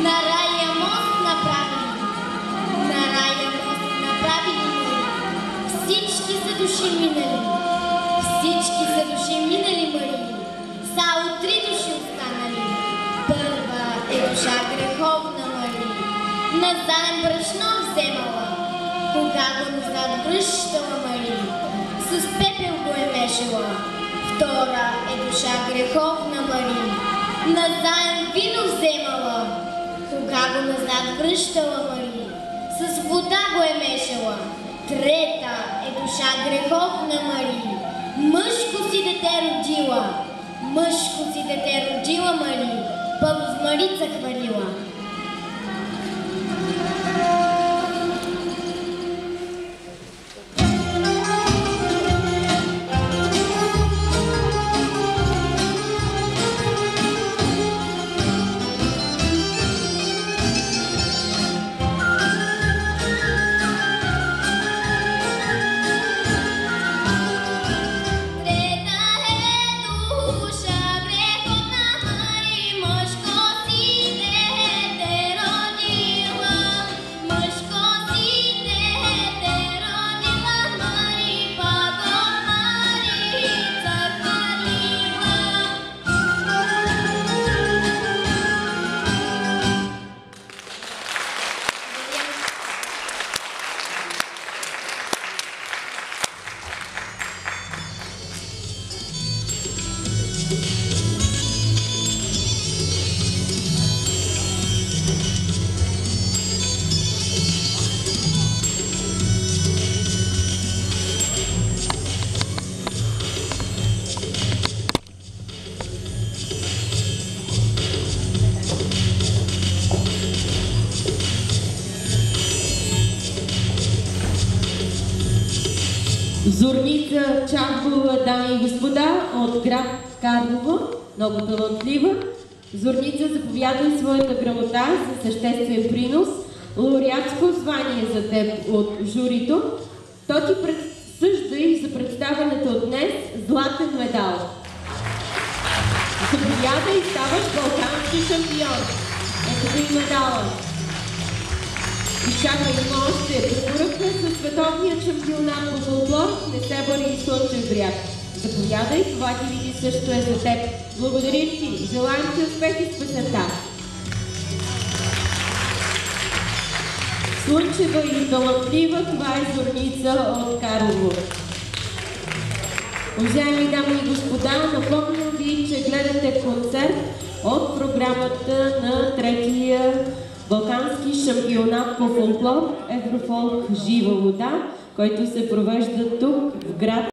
На рая мост направили, на рая мост направили ми. Всички са души минали, всички са души минали, Мари. Само 3 души останали. Първа е душа греховна, Мари. Назаем брашно вземала, кога го назад връщала, Мари. С пепел го е мешала. Втора е душа греховна, Мари. Назаем вино вземала, кога го назад връщала, Мари. С вода го е мешала. Трета е душа греховна, Мари. Мъжко си дете родила, мъжко си дете родила, Мари, пък в Марица хвалила. Зорница Чамбова, дами и господа, от град Карлово, много талантлива. Зорница, заповядай своята грамота за съществен принос, лауреатско звание за теб от журито. То ти присъжда и за представянето от днес златен медал. Заповядай и ставаш балкански шампион. Ето и медала. Изчакай, има още препоръка със световния шампионат по фолклор не се бъде и Слънчев бряг. Заповядай, това ти види също е за теб. Благодаря ти, желаем ти успехи с песента. Слънчева и талантлива, това е Зорница от Карлово. Уважаеми дами и господа, напомням ви, че гледате концерт от програмата на третия Балкански шампионат по фолклор Еврофолк Жива вода, който се провежда тук в град